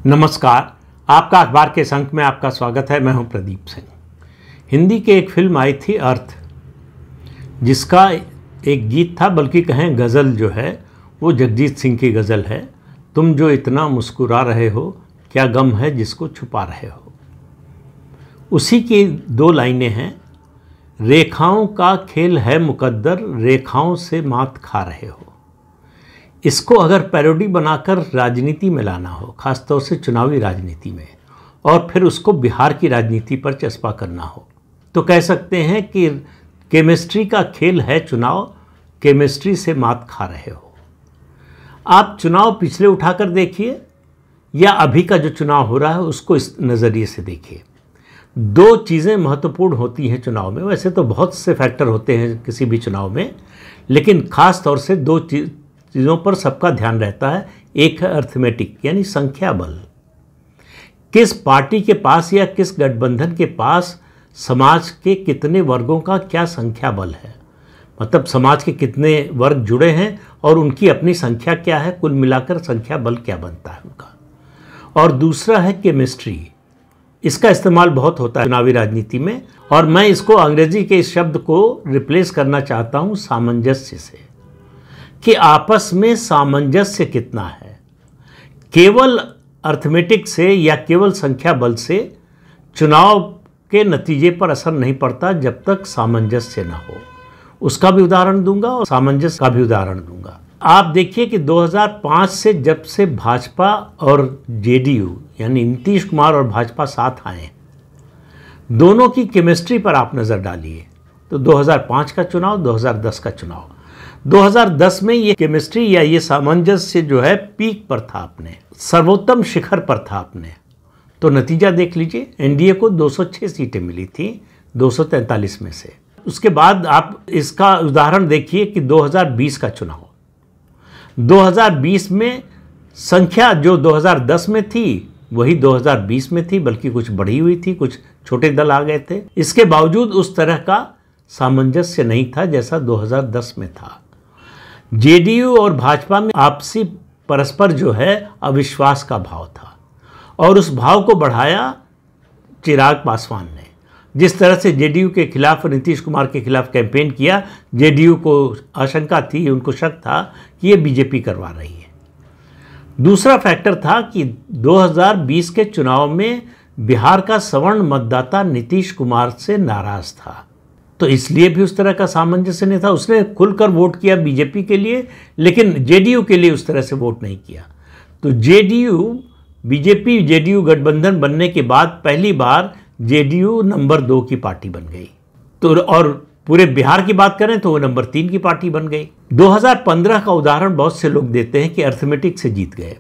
नमस्कार। आपका अखबार के इस अंक में आपका स्वागत है। मैं हूं प्रदीप सिंह। हिंदी की एक फिल्म आई थी अर्थ, जिसका एक गीत था, बल्कि कहें गज़ल जो है वो जगजीत सिंह की गज़ल है। तुम जो इतना मुस्कुरा रहे हो, क्या गम है जिसको छुपा रहे हो। उसी की दो लाइनें हैं। रेखाओं का खेल है मुकद्दर, रेखाओं से मात खा रहे हो। इसको अगर पैरोडी बनाकर राजनीति में लाना हो, ख़ासतौर से चुनावी राजनीति में, और फिर उसको बिहार की राजनीति पर चस्पा करना हो, तो कह सकते हैं कि केमिस्ट्री का खेल है चुनाव, केमिस्ट्री से मात खा रहे हो। आप चुनाव पिछले उठाकर देखिए या अभी का जो चुनाव हो रहा है उसको इस नज़रिए से देखिए। दो चीज़ें महत्वपूर्ण होती हैं चुनाव में। वैसे तो बहुत से फैक्टर होते हैं किसी भी चुनाव में, लेकिन ख़ास तौर से दो चीज़ों पर सबका ध्यान रहता है। एक है अर्थमेटिक, यानी संख्या बल। किस पार्टी के पास या किस गठबंधन के पास समाज के कितने वर्गों का क्या संख्या बल है, मतलब समाज के कितने वर्ग जुड़े हैं और उनकी अपनी संख्या क्या है, कुल मिलाकर संख्या बल क्या बनता है उनका। और दूसरा है केमिस्ट्री। इसका इस्तेमाल बहुत होता है चुनावी राजनीति में, और मैं इसको अंग्रेजी के इस शब्द को रिप्लेस करना चाहता हूँ सामंजस्य से, कि आपस में सामंजस्य कितना है। केवल अर्थमेटिक से या केवल संख्या बल से चुनाव के नतीजे पर असर नहीं पड़ता जब तक सामंजस्य न हो। उसका भी उदाहरण दूंगा और सामंजस्य का भी उदाहरण दूंगा। आप देखिए कि 2005 से जब से भाजपा और जेडीयू यानी नीतीश कुमार और भाजपा साथ आए, दोनों की केमिस्ट्री पर आप नज़र डालिए तो 2005 का चुनाव, 2010 का चुनाव, 2010 में ये केमिस्ट्री या ये सामंजस्य जो है पीक पर था, अपने सर्वोत्तम शिखर पर था अपने। तो नतीजा देख लीजिए, एनडीए को 206 सीटें मिली थी 243 में से। उसके बाद आप इसका उदाहरण देखिए कि 2020 का चुनाव, 2020 में संख्या जो 2010 में थी वही 2020 में थी, बल्कि कुछ बढ़ी हुई थी, कुछ छोटे दल आ गए थे। इसके बावजूद उस तरह का सामंजस्य नहीं था जैसा 2010 में था। जेडीयू और भाजपा में आपसी परस्पर जो है अविश्वास का भाव था, और उस भाव को बढ़ाया चिराग पासवान ने। जिस तरह से जेडीयू के खिलाफ, नीतीश कुमार के खिलाफ कैंपेन किया, जेडीयू को आशंका थी, उनको शक था कि ये बीजेपी करवा रही है। दूसरा फैक्टर था कि 2020 के चुनाव में बिहार का सवर्ण मतदाता नीतीश कुमार से नाराज था, तो इसलिए भी उस तरह का सामंजस्य नहीं था। उसने खुलकर वोट किया बीजेपी के लिए, लेकिन जेडीयू के लिए उस तरह से वोट नहीं किया। तो बीजेपी जेडीयू गठबंधन बनने के बाद पहली बार जेडीयू नंबर 2 की पार्टी बन गई। तो और पूरे बिहार की बात करें तो वो नंबर 3 की पार्टी बन गई। 2015 का उदाहरण बहुत से लोग देते हैं कि अर्थमेटिक से जीत गए।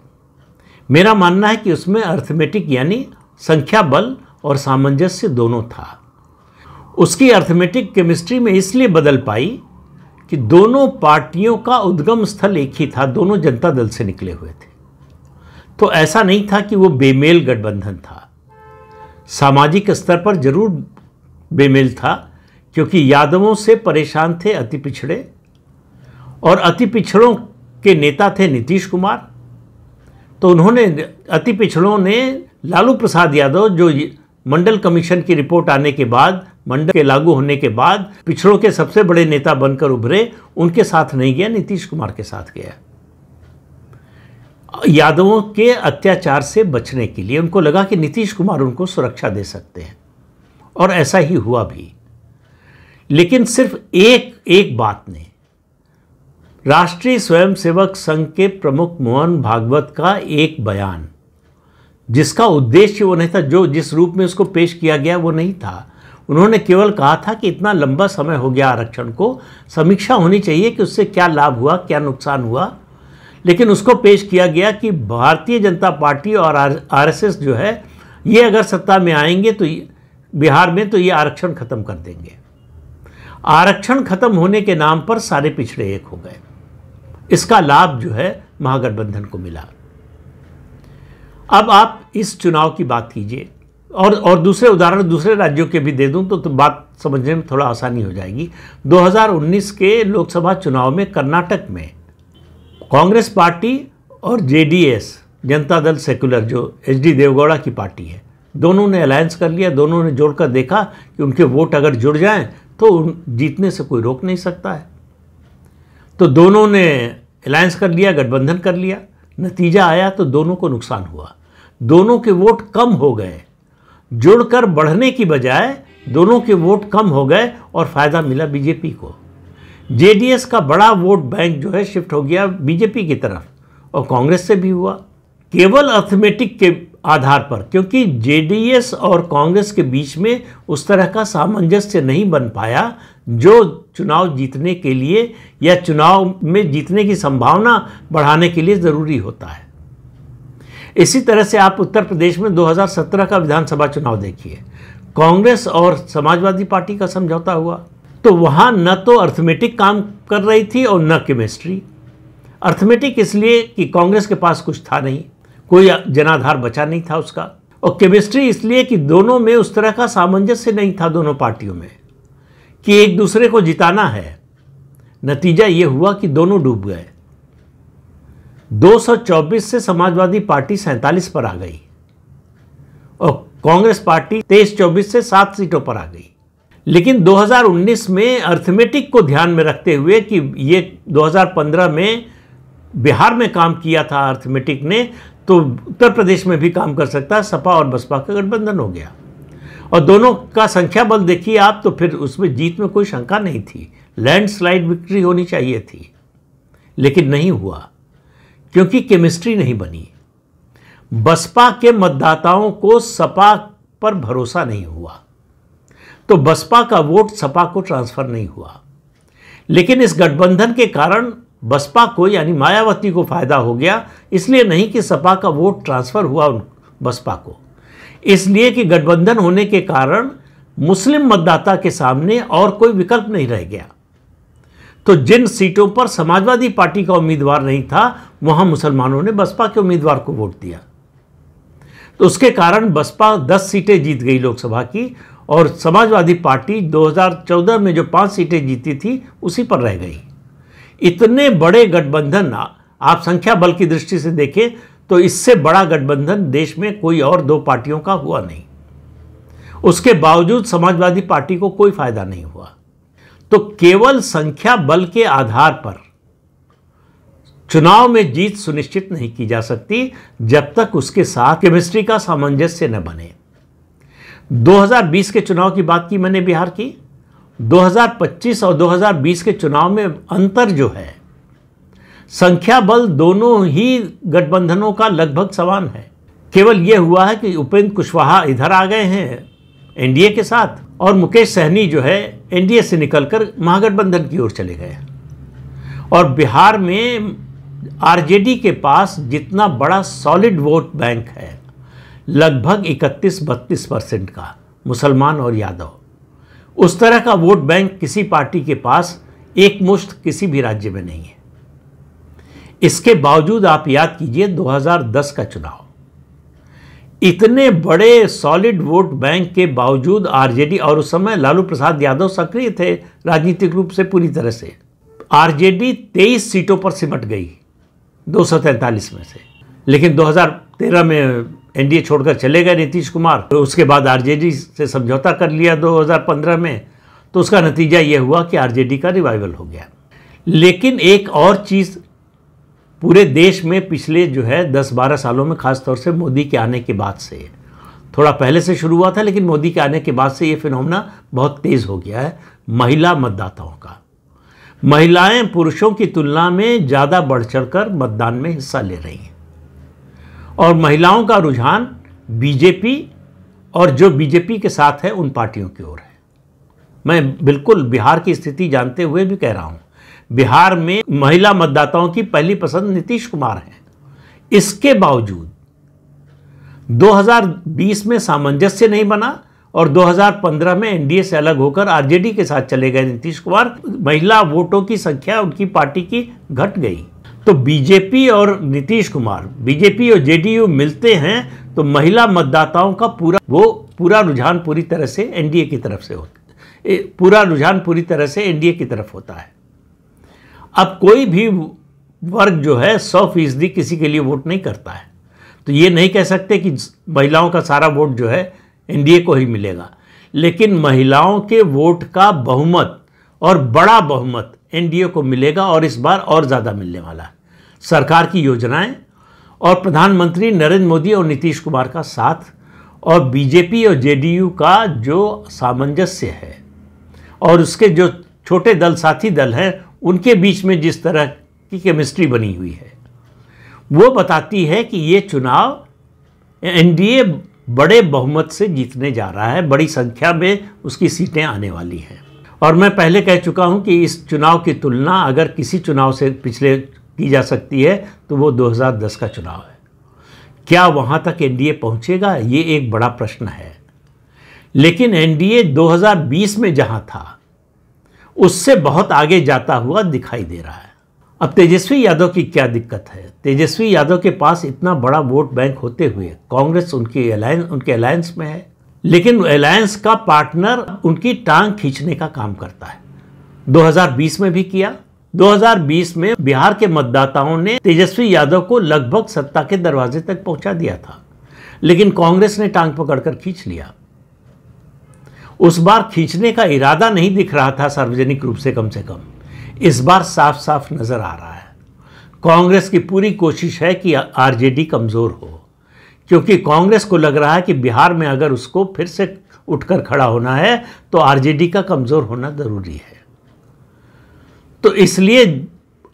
मेरा मानना है कि उसमें अर्थमेटिक यानी संख्या बल और सामंजस्य दोनों था। उसकी अर्थमेटिक केमिस्ट्री में इसलिए बदल पाई कि दोनों पार्टियों का उद्गम स्थल एक ही था, दोनों जनता दल से निकले हुए थे। तो ऐसा नहीं था कि वो बेमेल गठबंधन था। सामाजिक स्तर पर जरूर बेमेल था, क्योंकि यादवों से परेशान थे अति पिछड़े, और अति पिछड़ों के नेता थे नीतीश कुमार। तो उन्होंने, अति पिछड़ों ने लालू प्रसाद यादव, जो मंडल कमीशन की रिपोर्ट आने के बाद, मंडल के लागू होने के बाद पिछड़ों के सबसे बड़े नेता बनकर उभरे, उनके साथ नहीं गया, नीतीश कुमार के साथ गया। यादवों के अत्याचार से बचने के लिए उनको लगा कि नीतीश कुमार उनको सुरक्षा दे सकते हैं, और ऐसा ही हुआ भी। लेकिन सिर्फ एक बात ने, राष्ट्रीय स्वयंसेवक संघ के प्रमुख मोहन भागवत का एक बयान, जिसका उद्देश्य वो नहीं था, जो जिस रूप में उसको पेश किया गया वो नहीं था। उन्होंने केवल कहा था कि इतना लंबा समय हो गया आरक्षण को, समीक्षा होनी चाहिए कि उससे क्या लाभ हुआ, क्या नुकसान हुआ। लेकिन उसको पेश किया गया कि भारतीय जनता पार्टी और आरएसएस जो है, ये अगर सत्ता में आएंगे तो बिहार में, तो ये आरक्षण खत्म कर देंगे। आरक्षण खत्म होने के नाम पर सारे पिछड़े एक हो गए। इसका लाभ जो है महागठबंधन को मिला। अब आप इस चुनाव की बात कीजिए, और दूसरे उदाहरण दूसरे राज्यों के भी दे दूं तो बात समझने में थोड़ा आसानी हो जाएगी। 2019 के लोकसभा चुनाव में कर्नाटक में कांग्रेस पार्टी और जेडीएस जनता दल सेकुलर जो HD देवगौड़ा की पार्टी है, दोनों ने अलायंस कर लिया। दोनों ने जोड़कर देखा कि उनके वोट अगर जुड़ जाएं तो जीतने से कोई रोक नहीं सकता है। तो दोनों ने अलायंस कर लिया, गठबंधन कर लिया। नतीजा आया तो दोनों को नुकसान हुआ, दोनों के वोट कम हो गए। जुड़कर बढ़ने की बजाय दोनों के वोट कम हो गए और फायदा मिला बीजेपी को। JDS का बड़ा वोट बैंक जो है शिफ्ट हो गया बीजेपी की तरफ और कांग्रेस से भी हुआ, केवल अर्थमेटिक के आधार पर, क्योंकि JDS और कांग्रेस के बीच में उस तरह का सामंजस्य नहीं बन पाया जो चुनाव जीतने के लिए या चुनाव में जीतने की संभावना बढ़ाने के लिए ज़रूरी होता है। इसी तरह से आप उत्तर प्रदेश में 2017 का विधानसभा चुनाव देखिए, कांग्रेस और समाजवादी पार्टी का समझौता हुआ, तो वहाँ न तो अर्थमेटिक काम कर रही थी और न केमिस्ट्री। अर्थमेटिक इसलिए कि कांग्रेस के पास कुछ था नहीं, कोई जनाधार बचा नहीं था उसका, और केमिस्ट्री इसलिए कि दोनों में उस तरह का सामंजस्य नहीं था दोनों पार्टियों में कि एक दूसरे को जिताना है। नतीजा ये हुआ कि दोनों डूब गए। 224 से समाजवादी पार्टी 47 पर आ गई और कांग्रेस पार्टी 23-24 से 7 सीटों पर आ गई। लेकिन 2019 में अर्थमेटिक को ध्यान में रखते हुए कि ये 2015 में बिहार में काम किया था अर्थमेटिक ने, तो उत्तर प्रदेश में भी काम कर सकता है। सपा और बसपा का गठबंधन हो गया और दोनों का संख्या बल देखिए आप, तो फिर उसमें जीत में कोई शंका नहीं थी। लैंडस्लाइड विक्ट्री होनी चाहिए थी, लेकिन नहीं हुआ क्योंकि केमिस्ट्री नहीं बनी। बसपा के मतदाताओं को सपा पर भरोसा नहीं हुआ, तो बसपा का वोट सपा को ट्रांसफर नहीं हुआ। लेकिन इस गठबंधन के कारण बसपा को यानी मायावती को फायदा हो गया, इसलिए नहीं कि सपा का वोट ट्रांसफर हुआ बसपा को, इसलिए कि गठबंधन होने के कारण मुस्लिम मतदाता के सामने और कोई विकल्प नहीं रह गया। तो जिन सीटों पर समाजवादी पार्टी का उम्मीदवार नहीं था, वहां मुसलमानों ने बसपा के उम्मीदवार को वोट दिया। तो उसके कारण बसपा 10 सीटें जीत गई लोकसभा की, और समाजवादी पार्टी 2014 में जो 5 सीटें जीती थी उसी पर रह गई। इतने बड़े गठबंधन आप संख्या बल की दृष्टि से देखें तो इससे बड़ा गठबंधन देश में कोई और 2 पार्टियों का हुआ नहीं। उसके बावजूद समाजवादी पार्टी को कोई फायदा नहीं हुआ। तो केवल संख्या बल के आधार पर चुनाव में जीत सुनिश्चित नहीं की जा सकती जब तक उसके साथ केमिस्ट्री का सामंजस्य न बने। 2020 के चुनाव की बात की मैंने बिहार की, 2025 और 2020 के चुनाव में अंतर जो है, संख्या बल दोनों ही गठबंधनों का लगभग समान है। केवल यह हुआ है कि उपेंद्र कुशवाहा इधर आ गए हैं एनडीए के साथ, और मुकेश सहनी जो है एनडीए से निकलकर महागठबंधन की ओर चले गए। और बिहार में आरजेडी के पास जितना बड़ा सॉलिड वोट बैंक है, लगभग 31-32% का, मुसलमान और यादव, उस तरह का वोट बैंक किसी पार्टी के पास एक मुश्त किसी भी राज्य में नहीं है। इसके बावजूद आप याद कीजिए 2010 का चुनाव, इतने बड़े सॉलिड वोट बैंक के बावजूद आरजेडी, और उस समय लालू प्रसाद यादव सक्रिय थे राजनीतिक रूप से पूरी तरह से, आरजेडी 23 सीटों पर सिमट गई 243 में से। लेकिन 2013 में एनडीए छोड़कर चले गए नीतीश कुमार, तो उसके बाद आरजेडी से समझौता कर लिया 2015 में, तो उसका नतीजा यह हुआ कि आरजेडी का रिवाइवल हो गया। लेकिन एक और चीज़ पूरे देश में पिछले जो है 10-12 सालों में, खास तौर से मोदी के आने के बाद से, थोड़ा पहले से शुरू हुआ था लेकिन मोदी के आने के बाद से ये फिनोमेना बहुत तेज़ हो गया है, महिला मतदाताओं का। महिलाएं पुरुषों की तुलना में ज़्यादा बढ़ चढ़कर मतदान में हिस्सा ले रही हैं, और महिलाओं का रुझान बीजेपी और जो बीजेपी के साथ है उन पार्टियों की ओर है। मैं बिल्कुल बिहार की स्थिति जानते हुए भी कह रहा हूँ, बिहार में महिला मतदाताओं की पहली पसंद नीतीश कुमार है। इसके बावजूद 2020 में सामंजस्य नहीं बना और 2015 में एनडीए से अलग होकर आरजेडी के साथ चले गए नीतीश कुमार। महिला वोटों की संख्या उनकी पार्टी की घट गई। तो बीजेपी और नीतीश कुमार, बीजेपी और जेडीयू मिलते हैं तो महिला मतदाताओं का पूरा रुझान पूरी तरह से एनडीए की तरफ से एनडीए की तरफ होता है। अब कोई भी वर्ग जो है 100% किसी के लिए वोट नहीं करता है। तो ये नहीं कह सकते कि महिलाओं का सारा वोट जो है एनडीए को ही मिलेगा, लेकिन महिलाओं के वोट का बहुमत और बड़ा बहुमत एनडीए को मिलेगा और इस बार और ज़्यादा मिलने वाला है। सरकार की योजनाएं और प्रधानमंत्री नरेंद्र मोदी और नीतीश कुमार का साथ और बीजेपी और जेडीयू का जो सामंजस्य है और उसके जो छोटे दल साथी दल हैं उनके बीच में जिस तरह की केमिस्ट्री बनी हुई है, वो बताती है कि ये चुनाव एनडीए बड़े बहुमत से जीतने जा रहा है, बड़ी संख्या में उसकी सीटें आने वाली हैं। और मैं पहले कह चुका हूं कि इस चुनाव की तुलना अगर किसी चुनाव से पिछले की जा सकती है तो वो 2010 का चुनाव है। क्या वहां तक एनडीए पहुंचेगा, ये एक बड़ा प्रश्न है। लेकिन एनडीए 2020 में जहां था उससे बहुत आगे जाता हुआ दिखाई दे रहा है। अब तेजस्वी यादव की क्या दिक्कत है? तेजस्वी यादव के पास इतना बड़ा वोट बैंक होते हुए कांग्रेस उनके अलायंस में है, लेकिन अलायंस का पार्टनर उनकी टांग खींचने का काम करता है। 2020 में भी किया। 2020 में बिहार के मतदाताओं ने तेजस्वी यादव को लगभग सत्ता के दरवाजे तक पहुंचा दिया था, लेकिन कांग्रेस ने टांग पकड़कर खींच लिया। उस बार खींचने का इरादा नहीं दिख रहा था सार्वजनिक रूप से, कम से कम इस बार साफ साफ नजर आ रहा है। कांग्रेस की पूरी कोशिश है कि आरजेडी कमजोर हो, क्योंकि कांग्रेस को लग रहा है कि बिहार में अगर उसको फिर से उठकर खड़ा होना है तो आरजेडी का कमजोर होना जरूरी है। तो इसलिए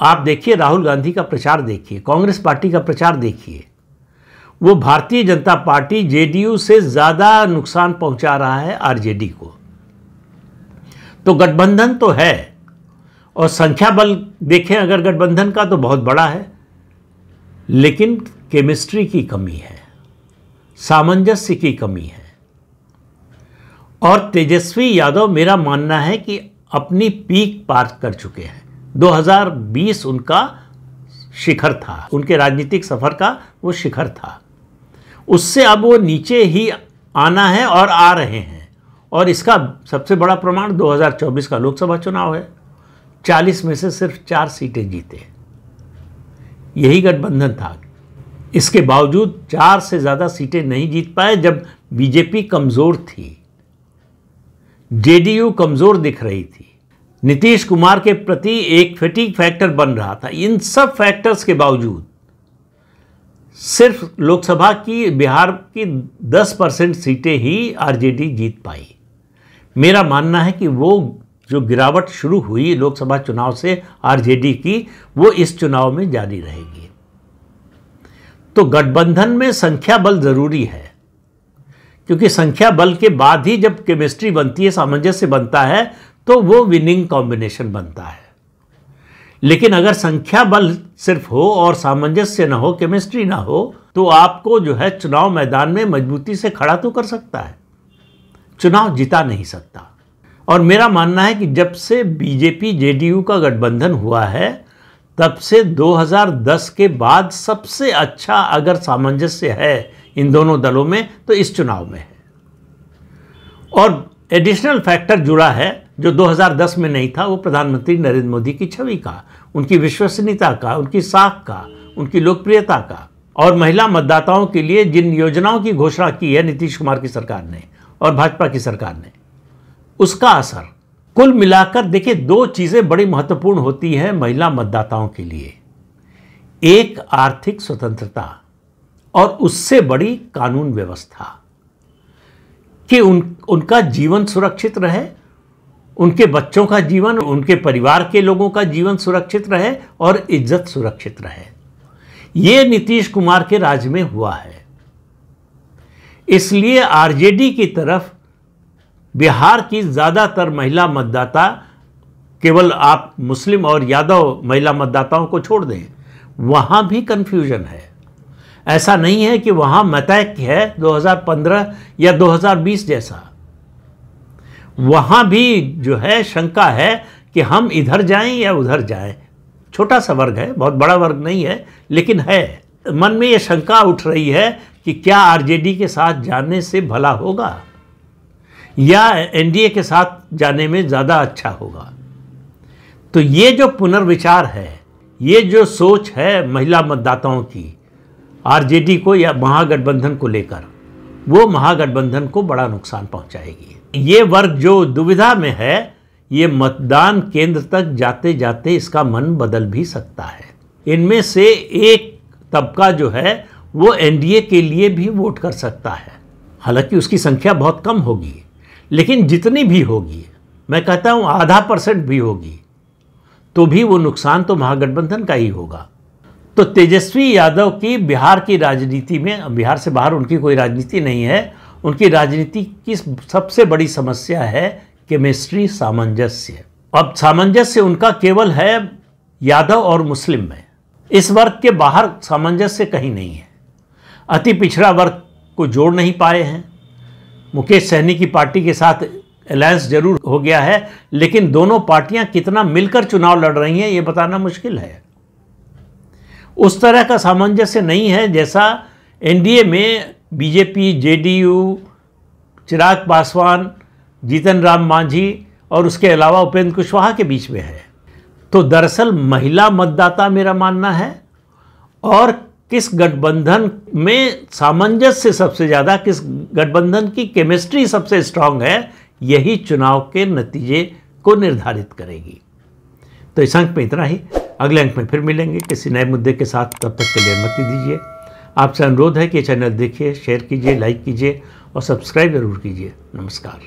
आप देखिए, राहुल गांधी का प्रचार देखिए, कांग्रेस पार्टी का प्रचार देखिए, वो भारतीय जनता पार्टी जेडीयू से ज्यादा नुकसान पहुंचा रहा है आरजेडी को। तो गठबंधन तो है और संख्या बल देखें अगर गठबंधन का तो बहुत बड़ा है, लेकिन केमिस्ट्री की कमी है, सामंजस्य की कमी है। और तेजस्वी यादव मेरा मानना है कि अपनी पीक पार कर चुके हैं। 2020 उनका शिखर था, उनके राजनीतिक सफर का वो शिखर था। उससे अब वो नीचे ही आना है और आ रहे हैं। और इसका सबसे बड़ा प्रमाण 2024 का लोकसभा चुनाव है। 40 में से सिर्फ 4 सीटें जीते, यही गठबंधन था। इसके बावजूद 4 से ज़्यादा सीटें नहीं जीत पाए जब बीजेपी कमज़ोर थी, जेडीयू कमज़ोर दिख रही थी, नीतीश कुमार के प्रति एक फैटिग फैक्टर बन रहा था। इन सब फैक्टर्स के बावजूद सिर्फ लोकसभा की, बिहार की 10% सीटें ही आरजेडी जीत पाई। मेरा मानना है कि वो जो गिरावट शुरू हुई लोकसभा चुनाव से आरजेडी की, वो इस चुनाव में जारी रहेगी। तो गठबंधन में संख्या बल जरूरी है, क्योंकि संख्या बल के बाद ही जब केमिस्ट्री बनती है, सामंजस्य बनता है, तो वो विनिंग कॉम्बिनेशन बनता है। लेकिन अगर संख्या बल सिर्फ हो और सामंजस्य ना हो, केमिस्ट्री ना हो, तो आपको जो है चुनाव मैदान में मजबूती से खड़ा तो कर सकता है, चुनाव जिता नहीं सकता। और मेरा मानना है कि जब से बीजेपी जेडीयू का गठबंधन हुआ है, तब से 2010 के बाद सबसे अच्छा अगर सामंजस्य है इन दोनों दलों में तो इस चुनाव में है। और एडिशनल फैक्टर जुड़ा है जो 2010 में नहीं था, वो प्रधानमंत्री नरेंद्र मोदी की छवि का, उनकी विश्वसनीयता का, उनकी साख का, उनकी लोकप्रियता का। और महिला मतदाताओं के लिए जिन योजनाओं की घोषणा की है नीतीश कुमार की सरकार ने और भाजपा की सरकार ने, उसका असर। कुल मिलाकर देखिए, 2 चीज़ें बड़ी महत्वपूर्ण होती हैं महिला मतदाताओं के लिए। एक आर्थिक स्वतंत्रता और उससे बड़ी कानून व्यवस्था, कि उनका जीवन सुरक्षित रहे, उनके बच्चों का जीवन, उनके परिवार के लोगों का जीवन सुरक्षित रहे और इज्जत सुरक्षित रहे। ये नीतीश कुमार के राज में हुआ है। इसलिए आरजेडी की तरफ बिहार की ज़्यादातर महिला मतदाता, केवल आप मुस्लिम और यादव महिला मतदाताओं को छोड़ दें, वहाँ भी कन्फ्यूजन है। ऐसा नहीं है कि वहाँ मतैक है 2015 या 2020 जैसा। वहाँ भी जो है शंका है कि हम इधर जाएं या उधर जाएं। छोटा सा वर्ग है, बहुत बड़ा वर्ग नहीं है, लेकिन है। मन में ये शंका उठ रही है कि क्या आरजेडी के साथ जाने से भला होगा या एनडीए के साथ जाने में ज़्यादा अच्छा होगा। तो ये जो पुनर्विचार है, ये जो सोच है महिला मतदाताओं की, आरजेडी को या महागठबंधन को लेकर, वो महागठबंधन को बड़ा नुकसान पहुंचाएगी। ये वर्ग जो दुविधा में है, ये मतदान केंद्र तक जाते जाते इसका मन बदल भी सकता है। इनमें से एक तबका जो है वो एनडीए के लिए भी वोट कर सकता है। हालांकि उसकी संख्या बहुत कम होगी, लेकिन जितनी भी होगी, मैं कहता हूँ 0.5% भी होगी, तो भी वो नुकसान तो महागठबंधन का ही होगा। तो तेजस्वी यादव की बिहार की राजनीति में, बिहार से बाहर उनकी कोई राजनीति नहीं है, उनकी राजनीति की सबसे बड़ी समस्या है केमिस्ट्री, सामंजस्य। अब सामंजस्य उनका केवल है यादव और मुस्लिम में, इस वर्ग के बाहर सामंजस्य कहीं नहीं है। अति पिछड़ा वर्ग को जोड़ नहीं पाए हैं। मुकेश सहनी की पार्टी के साथ अलायंस जरूर हो गया है, लेकिन दोनों पार्टियां कितना मिलकर चुनाव लड़ रही हैं ये बताना मुश्किल है। उस तरह का सामंजस्य नहीं है जैसा एनडीए में बीजेपी, जेडीयू, चिराग पासवान, जीतन राम मांझी और उसके अलावा उपेंद्र कुशवाहा के बीच में है। तो दरअसल महिला मतदाता मेरा मानना है, और किस गठबंधन में सामंजस्य सबसे ज़्यादा, किस गठबंधन की केमिस्ट्री सबसे स्ट्रांग है, यही चुनाव के नतीजे को निर्धारित करेगी। तो इस अंक में इतना ही। अगले अंक में फिर मिलेंगे किसी नए मुद्दे के साथ। तब तक के लिए अनुमति दीजिए। आपसे अनुरोध है कि चैनल देखिए, शेयर कीजिए, लाइक कीजिए और सब्सक्राइब जरूर कीजिए। नमस्कार।